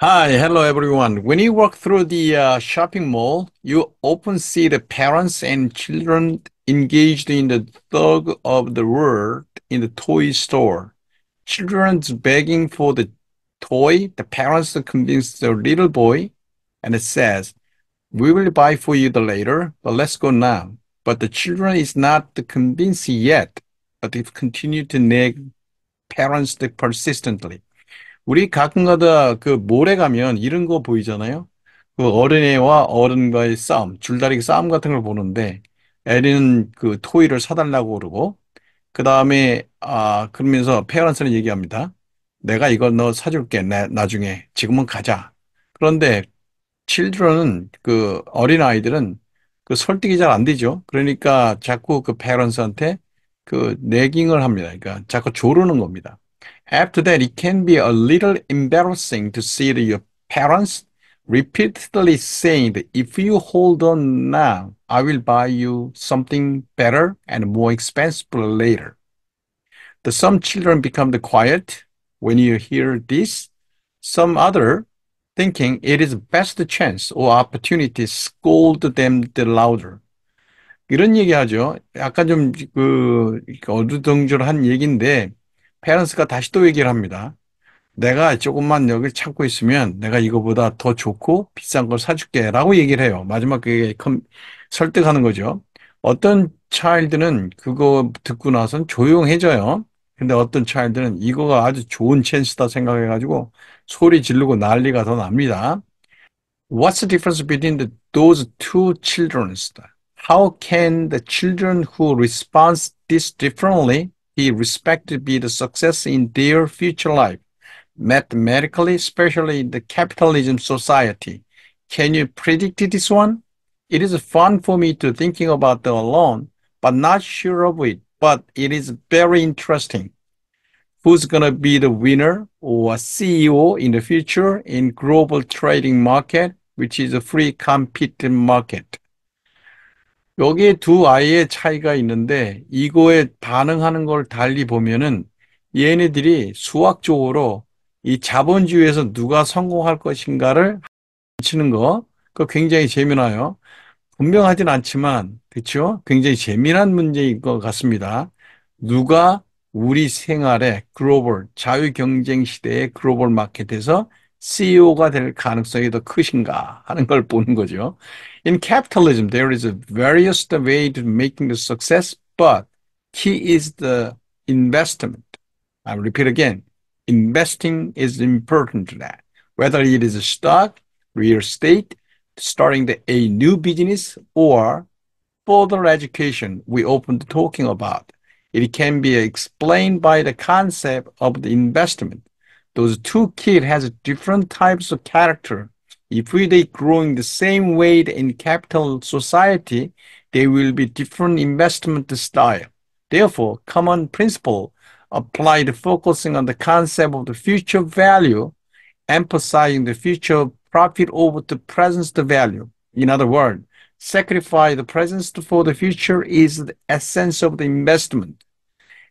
Hi, hello everyone. When you walk through the shopping mall, you often see the parents and children engaged in the thug of the world in the toy store. Children's begging for the toy. The parents convince the little boy, and it says, "We will buy for you the later, but let's go now." But the children is not convinced yet, but they continue to nag parents persistently. 우리 가끔가다 그 몰에 가면 이런 거 보이잖아요. 그 어린애와 어른과의 싸움, 줄다리기 싸움 같은 걸 보는데 애는 그 토이를 사달라고 그러고 그 다음에 그러면서 페어런스는 얘기합니다. 내가 이걸 너 사줄게. 나중에 지금은 가자. 그런데 children은 그 어린아이들은 그 설득이 잘 안 되죠. 그러니까 자꾸 그 페런스한테 그 내깅을 합니다. 그러니까 자꾸 조르는 겁니다. After that, it can be a little embarrassing to see your parents repeatedly saying that if you hold on now, I will buy you something better and more expensive later. Some children become the quiet when you hear this. Some other thinking it is best chance or opportunity scold them the louder. 이런 얘기하죠. 약간 좀 어두덩절한 얘기인데 페런스가 다시 또 얘기를 합니다. 내가 조금만 여기 참고 있으면 내가 이거보다 더 좋고 비싼 걸 사줄게 라고 얘기를 해요. 마지막 그게 설득하는 거죠. 어떤 차일드는 그거 듣고 나선 조용해져요. 근데 어떤 차일드는 이거가 아주 좋은 찬스다 생각해가지고 소리 지르고 난리가 더 납니다. What's the difference between those two children? How can the children who respond this differently be expected to be the success in their future life? Mathematically, especially in the capitalism society. Can you predict this one? It is fun for me to thinking about the alone, but not sure of it. But it is very interesting. Who's gonna be the winner or CEO in the future in global trading market, which is a free competitive market? 여기에 두 아이의 차이가 있는데 이거에 반응하는 걸 달리 보면은 얘네들이 수학적으로 이 자본주의에서 누가 성공할 것인가를 치는 거, 그거 굉장히 재미나요. 분명하진 않지만, 그렇죠? 굉장히 재미난 문제인 것 같습니다. 누가 우리 생활의 글로벌, 자유 경쟁 시대의 글로벌 마켓에서 CEO가 될 가능성이 더 크신가 하는 걸 보는 거죠. In capitalism, there is a various way to making the success, but key is the investment. I repeat again, investing is important to that. Whether it is a stock, real estate, starting a new business, or further education we opened talking about. It can be explained by the concept of the investment. Those two kids has different types of character. If they growing the same way in capital society, they will be different investment style. Therefore, common principle applied focusing on the concept of the future value, emphasizing the future profit over the present value. In other words, sacrifice the present for the future is the essence of the investment.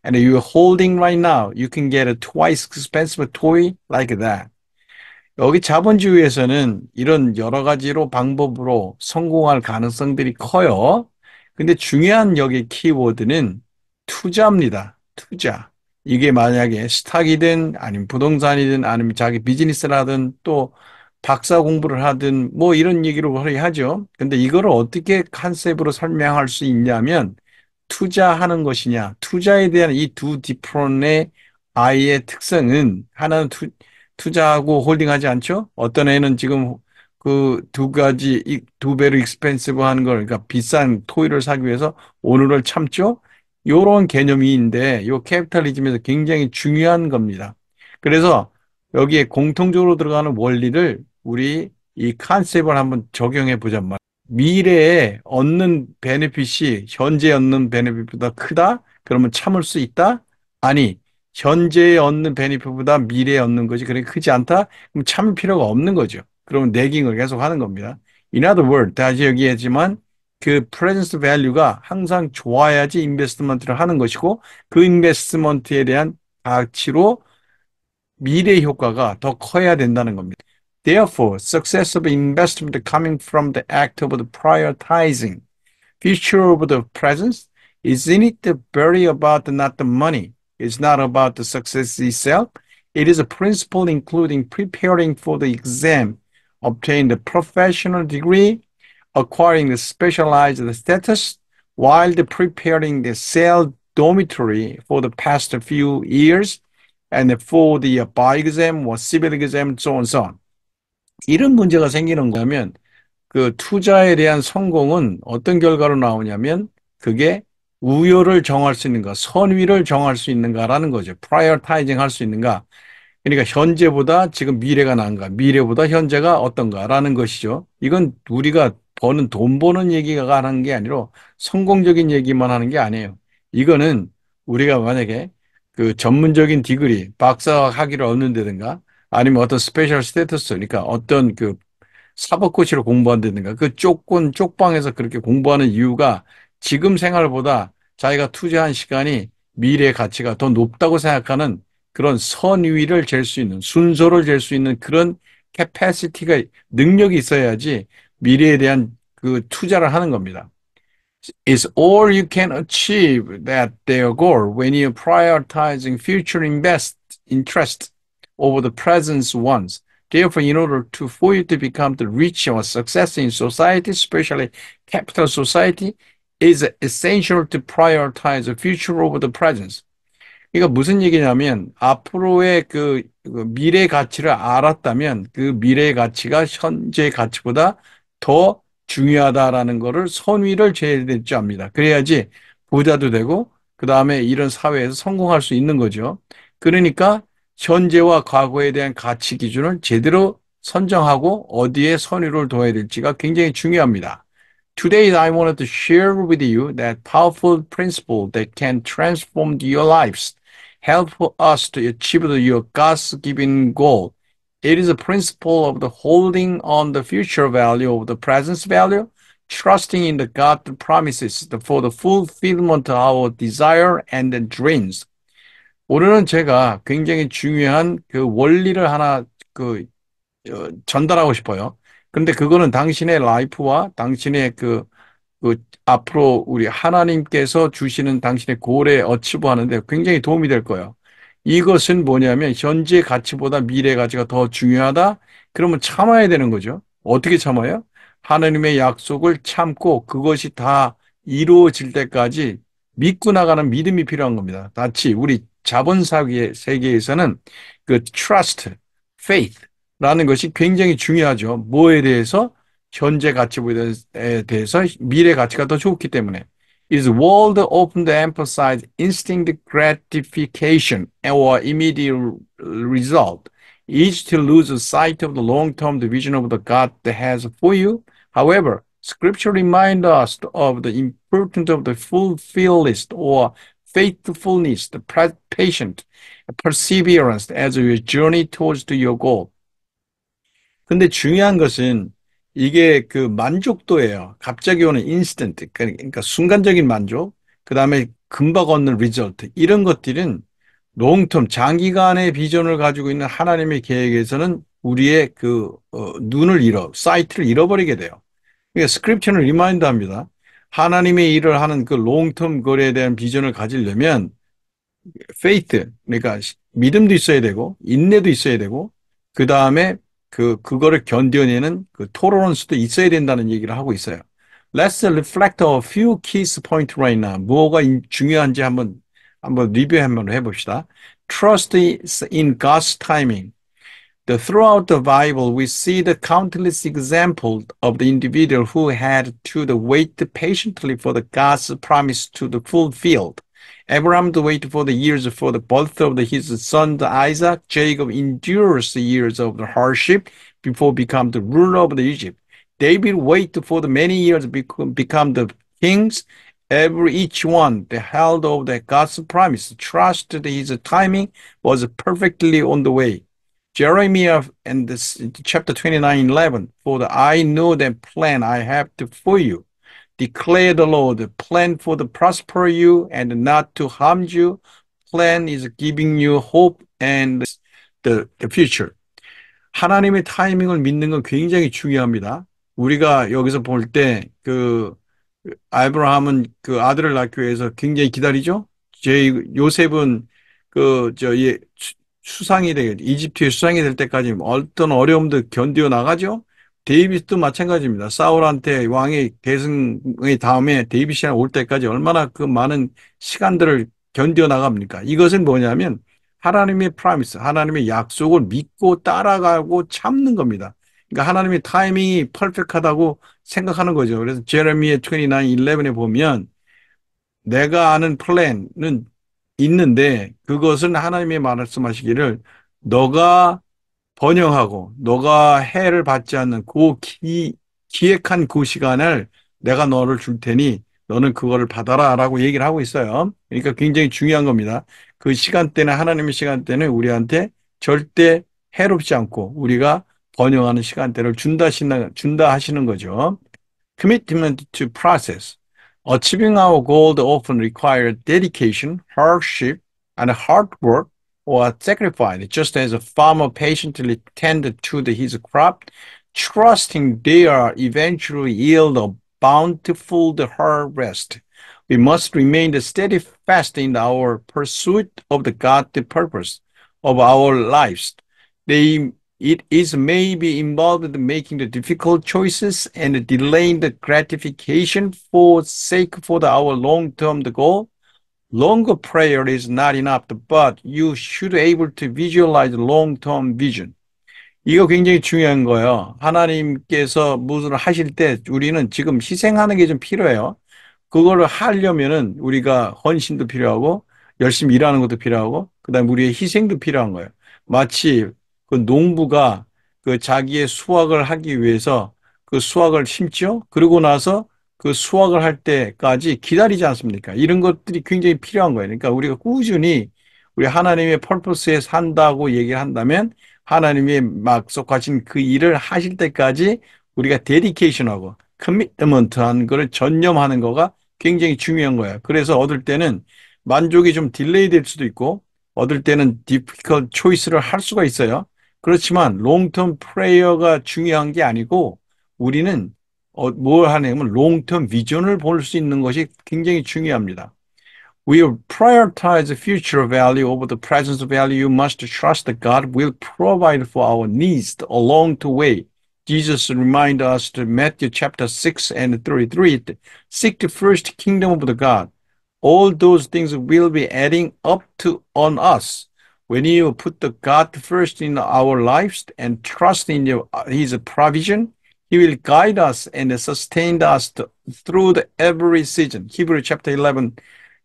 And you're holding right now, you can get a twice expensive toy like that. 여기 자본주의에서는 이런 여러 가지로 방법으로 성공할 가능성들이 커요. 근데 중요한 여기 키워드는 투자입니다. 투자. 이게 만약에 스탁이든 아니면 부동산이든 아니면 자기 비즈니스를 하든 또 박사 공부를 하든 뭐 이런 얘기로 하죠. 근데 이거를 어떻게 컨셉으로 설명할 수 있냐면 투자하는 것이냐. 투자에 대한 이 두 디프론의 아이의 특성은 하나는 투자하고 홀딩하지 않죠? 어떤 애는 지금 그 두 가지, 두 배로 익스펜시브한 걸, 그러니까 비싼 토이를 사기 위해서 오늘을 참죠? 요런 개념인데, 요 캐피탈리즘에서 굉장히 중요한 겁니다. 그래서 여기에 공통적으로 들어가는 원리를 우리 이 컨셉을 한번 적용해 보잔 말이에요. 미래에 얻는 베네핏이 현재 얻는 베네핏보다 크다? 그러면 참을 수 있다? 아니, 현재에 얻는 베네핏보다 미래에 얻는 것이 그렇게 크지 않다? 그럼 참을 필요가 없는 거죠. 그러면 내깅을 계속 하는 겁니다. In other words, 다시 얘기했지만 그 present value가 항상 좋아야지 인베스트먼트를 하는 것이고 그 인베스트먼트에 대한 가치로 미래 효과가 더 커야 된다는 겁니다. Therefore, success of investment coming from the act of the prioritizing future of the present, isn't it the very about not the money? It's not about the success itself. It is a principle including preparing for the exam, obtaining the professional degree, acquiring the specialized status, while the preparing the cell dormitory for the past few years, and for the bar exam or civil exam, so on and so on. 이런 문제가 생기는 거면 그 투자에 대한 성공은 어떤 결과로 나오냐면 그게 우열을 정할 수 있는가, 선위를 정할 수 있는가라는 거죠. 프라이어타이징 할 수 있는가. 그러니까 현재보다 지금 미래가 나은가, 미래보다 현재가 어떤가라는 것이죠. 이건 우리가 돈 버는 얘기가 하는 게 아니라 성공적인 얘기만 하는 게 아니에요. 이거는 우리가 만약에 그 전문적인 디그리, 박사 학위를 얻는다든가 아니면 어떤 스페셜 스테이터스, 그러니까 어떤 그 사법고시를 공부한다든가 그 쪽방에서 그렇게 공부하는 이유가 지금 생활보다 자기가 투자한 시간이 미래의 가치가 더 높다고 생각하는 그런 선위를 잴 수 있는 순서를 잴 수 있는 그런 캐패시티가 능력이 있어야지 미래에 대한 그 투자를 하는 겁니다. It's all you can achieve that their goal when you're prioritizing future invest interest over the present ones. Therefore, in order to for you to become the rich or success in society, especially capital society, is essential to prioritize the future over the present. 이거 무슨 얘기냐면 앞으로의 그 미래 가치를 알았다면 그 미래의 가치가 현재의 가치보다 더 중요하다라는 거를 선위를 제일 합니다. 그래야지 부자도 되고 그 다음에 이런 사회에서 성공할 수 있는 거죠. 그러니까 현재와 과거에 대한 가치 기준을 제대로 선정하고 어디에 선위를 둬야 될지가 굉장히 중요합니다. Today, I wanted to share with you that powerful principle that can transform your lives, help us to achieve your God's-given goal. It is a principle of the holding on the future value of the present value, trusting in the God promises for the fulfillment of our desire and dreams. 오늘은 제가 굉장히 중요한 그 원리를 하나 전달하고 싶어요. 근데 그거는 당신의 라이프와 당신의 그 앞으로 우리 하나님께서 주시는 당신의 고래 어치브 하는데 굉장히 도움이 될 거예요. 이것은 뭐냐면 현재 가치보다 미래 가치가 더 중요하다? 그러면 참아야 되는 거죠. 어떻게 참아요? 하나님의 약속을 참고 그것이 다 이루어질 때까지 믿고 나가는 믿음이 필요한 겁니다. 마치 우리 세계에서는 그 trust, faith라는 것이 굉장히 중요하죠. 뭐에 대해서? 현재 가치에 대해서 미래 가치가 더 좋기 때문에. Is world open to emphasize instinct gratification or immediate result, each to lose sight of the long-term vision of the God that has for you. However, Scripture reminds us of the importance of the fulfillment or faithfulness, the patient perseverance as you journey towards to your goal. 근데 중요한 것은 이게 그 만족도예요. 갑자기 오는 인스턴트, 그러니까 순간적인 만족, 그 다음에 금방 얻는 리절트, 이런 것들은 롱텀, 장기간의 비전을 가지고 있는 하나님의 계획에서는 우리의 사이트를 잃어버리게 돼요. 그러니까 스크립처는 리마인드 합니다. 하나님의 일을 하는 그 롱텀 거래에 대한 비전을 가지려면 faith, 그러니까 믿음도 있어야 되고, 인내도 있어야 되고, 그 다음에 그거를 견뎌내는 그 토러런스도 있어야 된다는 얘기를 하고 있어요. Let's reflect a few key points right now. 뭐가 중요한지 한번 리뷰 한번 해봅시다. Trust in God's timing. Throughout the Bible, we see the countless examples of the individual who had to wait patiently for the God's promise to the fulfilled. Abraham waited for the years for the birth of his son Isaac. Jacob endures the years of the hardship before become the ruler of Egypt. David waited for the many years become the kings. Each one that held of the God's promise, trusted his timing was perfectly on the way. Jeremiah and chapter 29:11. For I know the plan I have for you, declare the Lord, plan for the prosper you and not to harm you. Plan is giving you hope and the future. 하나님의 타이밍을 믿는 건 굉장히 중요합니다. 우리가 여기서 볼 때, 아브라함은 그 아들을 낳기 위해서 굉장히 기다리죠? 요셉은 수상이 이집트의 수상이 될 때까지 어떤 어려움도 견디어 나가죠? 데이빗도 마찬가지입니다. 사울한테 왕의 계승의 다음에 데이빗이 올 때까지 얼마나 그 많은 시간들을 견디어 나갑니까? 이것은 뭐냐면 하나님의 프라미스, 하나님의 약속을 믿고 따라가고 참는 겁니다. 그러니까 하나님의 타이밍이 퍼펙트하다고 생각하는 거죠. 그래서 제레미야 29:11에 보면 내가 아는 플랜은 있는데 그것은 하나님의 말씀하시기를 너가 번영하고 너가 해를 받지 않는 기획한 그 시간을 내가 너를 줄 테니 너는 그거를 받아라 라고 얘기를 하고 있어요. 그러니까 굉장히 중요한 겁니다. 그 시간대는 하나님의 시간대는 우리한테 절대 해롭지 않고 우리가 번영하는 시간대를 준다 하시는 거죠. Commitment to process. Achieving our goal often requires dedication, hardship, and hard work or sacrifice, just as a farmer patiently tends to his crop, trusting they are eventually yield a bountiful harvest. We must remain steadfast in our pursuit of the God purpose of our lives. They it is maybe involved in making the difficult choices and delaying the gratification for sake for our long-term goal. Longer prayer is not enough, but you should able to visualize long-term vision. 이거 굉장히 중요한 거예요. 하나님께서 무엇을 하실 때 우리는 지금 희생하는 게 좀 필요해요. 그거를 하려면은 우리가 헌신도 필요하고 열심히 일하는 것도 필요하고 그다음에 우리의 희생도 필요한 거예요. 마치 그 농부가 그 자기의 수확을 하기 위해서 그 수확을 심죠. 그러고 나서 그 수확을 할 때까지 기다리지 않습니까? 이런 것들이 굉장히 필요한 거예요. 그러니까 우리가 꾸준히 우리 하나님의 펄퍼스에 산다고 얘기를 한다면 하나님이 약속하신 그 일을 하실 때까지 우리가 데디케이션하고 커미트먼트한 거를 전념하는 거가 굉장히 중요한 거예요. 그래서 얻을 때는 만족이 좀 딜레이 될 수도 있고 얻을 때는 디피컬 초이스를 할 수가 있어요. 그렇지만 롱텀 프레이어가 중요한 게 아니고 우리는 뭘 하냐면 롱텀 비전을 볼 수 있는 것이 굉장히 중요합니다. We prioritize the future value over the present value. You must trust that God will provide for our needs along the way. Jesus remind us to Matthew chapter 6 and 33. Seek the first kingdom of the God. All those things will be adding up to on us. When you put the God first in our lives and trust in His provision, He will guide us and sustain us through every season. Hebrew chapter 11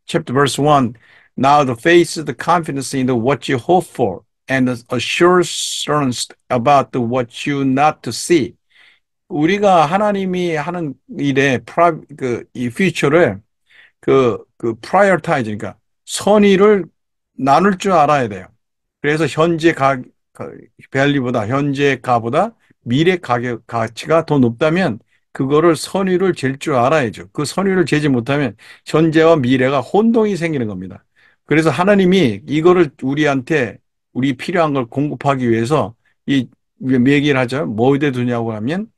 chapter verse 1. Now the faith is the confidence in what you hope for and the assurance about what you not to see. 우리가 하나님이 하는 일에 이 퓨처를 prioritize, 그러니까 선의를 나눌 줄 알아야 돼요. 그래서 밸류보다, 현재 가보다 미래 가치가 더 높다면 그거를 선의를 잴 줄 알아야죠. 그 선의를 재지 못하면 현재와 미래가 혼동이 생기는 겁니다. 그래서 하나님이 이거를 우리한테 우리 필요한 걸 공급하기 위해서 이 얘기를 하죠. 뭐에 두냐고 하면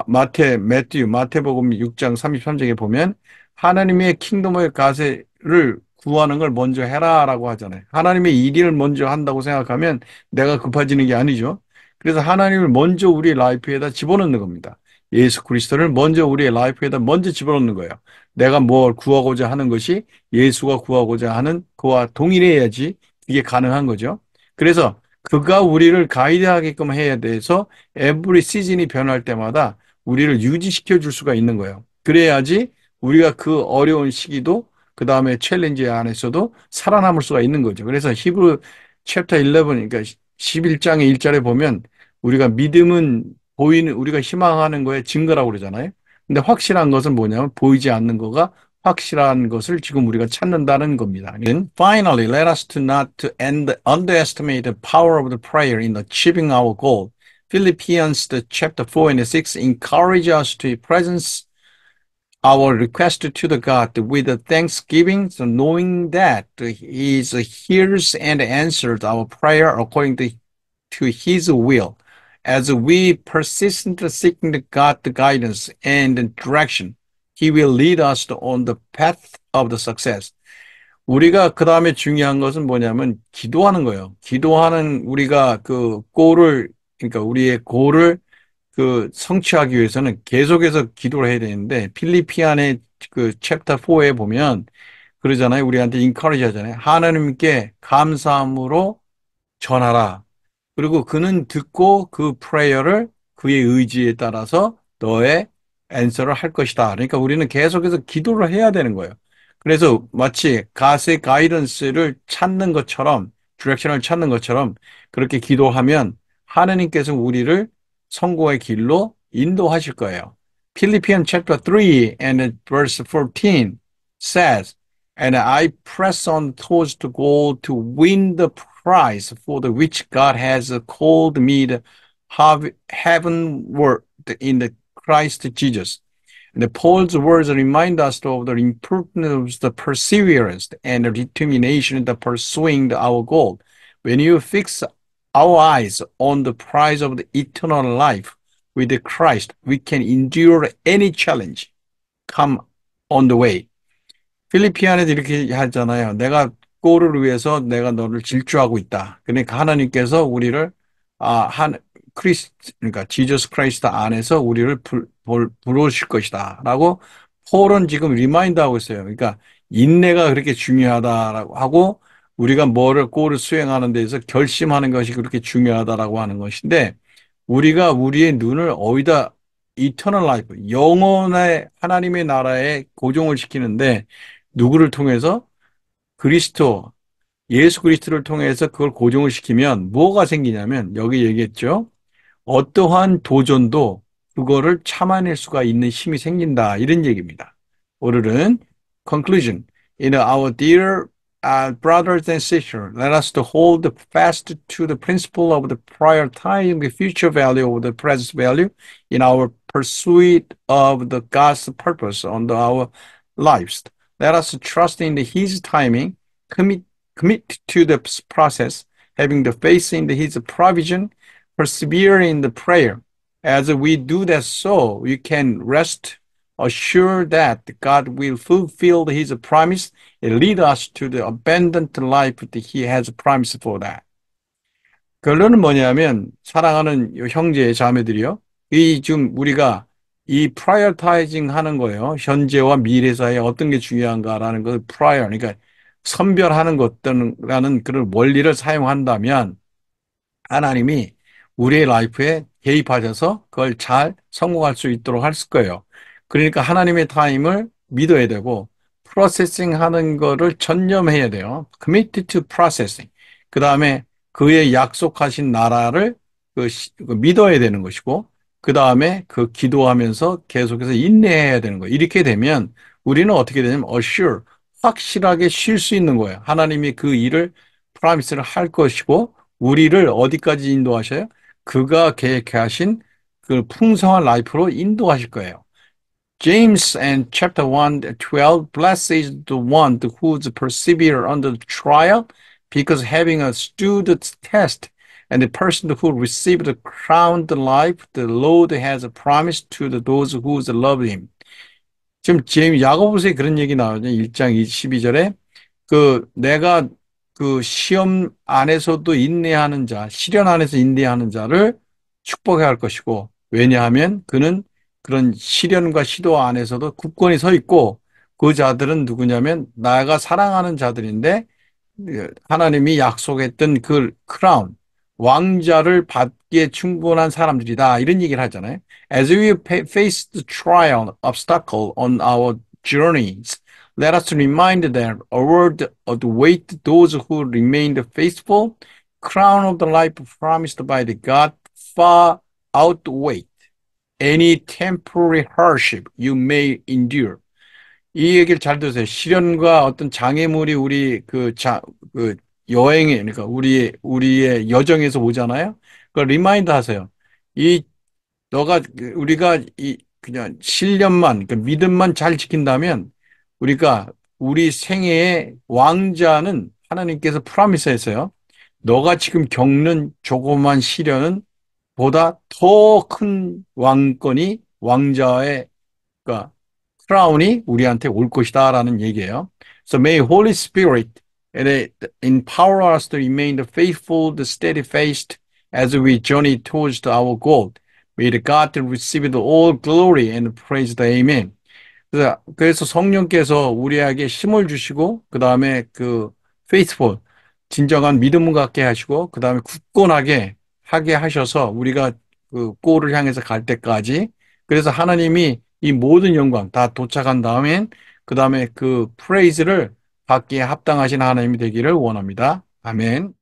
마태복음 6장 33절에 보면 하나님의 킹덤의 가세를 구하는 걸 먼저 해라라고 하잖아요. 하나님의 일을 먼저 한다고 생각하면 내가 급해지는 게 아니죠. 그래서 하나님을 먼저 우리의 라이프에다 집어넣는 겁니다. 예수 그리스도를 먼저 우리의 라이프에다 먼저 집어넣는 거예요. 내가 뭘 구하고자 하는 것이 예수가 구하고자 하는 그와 동일해야지 이게 가능한 거죠. 그래서 그가 우리를 가이드하게끔 해야 돼서 에브리 시즌이 변할 때마다 우리를 유지시켜 줄 수가 있는 거예요. 그래야지 우리가 그 어려운 시기도 그 다음에 챌린지 안에서도 살아남을 수가 있는 거죠. 그래서 히브리 챕터 11, 그러니까 11장의 1절에 보면 우리가 믿음은 우리가 희망하는 거에 증거라고 그러잖아요. 근데 확실한 것은 뭐냐면 보이지 않는 거가 확실한 것을 지금 우리가 찾는다는 겁니다. And finally, let us not to underestimate the power of the prayer in achieving our goal. Philippians chapter 4 and 6 encourage us to presence our request to the God with a thanksgiving, so knowing that He hears and answers our prayer according to to His will. As we persistently seeking the God the guidance and direction, He will lead us on the path of the success. 우리가 그 다음에 중요한 것은 뭐냐면 기도하는 거예요. 기도하는 우리가 그 골을 그러니까 우리의 골을 그 성취하기 위해서는 계속해서 기도를 해야 되는데 필리피안의 그 챕터 4에 보면 그러잖아요. 우리한테 인커리지 하잖아요. 하나님께 감사함으로 전하라. 그리고 그는 듣고 그 프레이어를 그의 의지에 따라서 너의 앤서를 할 것이다. 그러니까 우리는 계속해서 기도를 해야 되는 거예요. 그래서 마치 가스의 가이던스를 찾는 것처럼, 디렉션을 찾는 것처럼 그렇게 기도하면 하나님께서 우리를 성공의 길로 인도하실 거예요. Philippians chapter 3 and verse 14 says, And I press on towards the goal to win the prize for the which God has called me to heavenward in the Christ Jesus. And Paul's words remind us of the importance of the perseverance and the determination in pursuing our goal. When you fix our eyes on the prize of the eternal life with Christ, we can endure any challenge come on the way. 필리피안에도 이렇게 하잖아요. 내가 골을 위해서 내가 너를 질주하고 있다. 그러니까 하나님께서 우리를 한 그러니까 지저스 크라이스트 안에서 우리를 부르실 것이다라고 폴은 지금 리마인드 하고 있어요. 그러니까 인내가 그렇게 중요하다라고 하고 우리가 뭐를 골을 수행하는 데서 결심하는 것이 그렇게 중요하다라고 하는 것인데 우리가 우리의 눈을 어디다 이터널 라이프, 영원의 하나님의 나라에 고정을 시키는데 누구를 통해서? 그리스도, 예수 그리스도를 통해서 그걸 고정을 시키면 뭐가 생기냐면 여기 얘기했죠. 어떠한 도전도 그거를 참아낼 수가 있는 힘이 생긴다. 이런 얘기입니다. 오늘은 conclusion. In our dear brothers and sisters, let us to hold fast to the principle of the prioritizing the future value over the present value in our pursuit of the God's purpose on our lives. Let us trust in His timing, commit to the process, having the faith in His provision, persevere in the prayer. As we do that, so we can rest assured that God will fulfill His promise and lead us to the abundant life that He has promised for that. 결론은 뭐냐면 사랑하는 형제 자매들이요. 이 지금 우리가 이 프라이어타이징 하는 거예요. 현재와 미래 사이에 어떤 게 중요한가라는 걸 프라이어 그러니까 선별하는 것들라는 그런 원리를 사용한다면 하나님이 우리의 라이프에 개입하셔서 그걸 잘 성공할 수 있도록 할 거예요. 그러니까 하나님의 타임을 믿어야 되고 프로세싱 하는 거를 전념해야 돼요. Committed to processing. 그 다음에 그의 약속하신 나라를 그 믿어야 되는 것이고 그 다음에 그 기도하면서 계속해서 인내해야 되는 거예요. 이렇게 되면 우리는 어떻게 되냐면 assure, 확실하게 쉴 수 있는 거예요. 하나님이 그 일을 프라미스를 할 것이고 우리를 어디까지 인도하셔요? 그가 계획하신 그 풍성한 라이프로 인도하실 거예요. James and chapter 1, 12, blessed is the one who persevere under trial, because having stood the test, and the person who received the crowned life, the Lord has promised to those who love him. 지금 야고보서에 그런 얘기 나오죠. 1장 12절에 그 내가 그 시험 안에서도 인내하는 자, 시련 안에서 인내하는 자를 축복해야 할 것이고 왜냐하면 그는 그런 시련과 시도 안에서도 굳건히 서 있고 그 자들은 누구냐면 나가 사랑하는 자들인데 하나님이 약속했던 그 크라운, 왕자를 받기에 충분한 사람들이다. 이런 얘기를 하잖아요. As we face the trial, obstacle on our journeys, let us remind that award await those who remained faithful, crown of the life promised by the God far outweigh any temporary hardship you may endure. 이 얘기를 잘 들으세요. 시련과 어떤 장애물이 우리 그 여행에, 그러니까 우리의 여정에서 오잖아요. 그걸 리마인드 하세요. 이, 우리가 그냥 신념만, 그 믿음만 잘 지킨다면 우리가 우리 생애의 왕자는 하나님께서 프라미스 했어요. 너가 지금 겪는 조그만 시련은 보다 더 큰 왕권이 왕자의 그러니까 크라운이 우리한테 올 것이다라는 얘기예요. So may Holy Spirit empower us to remain faithful, steadfast as we journey towards our goal. May the God receive all glory and praise. The Amen. 그래서 성령께서 우리에게 힘을 주시고, 그 다음에 그 faithful, 진정한 믿음을 갖게 하시고, 그 다음에 굳건하게 하게 하셔서 우리가 그 골을 향해서 갈 때까지, 그래서 하나님이 이 모든 영광 다 도착한 다음엔, 그 다음에 그 프레이즈를 받기에 합당하신 하나님이 되기를 원합니다. 아멘.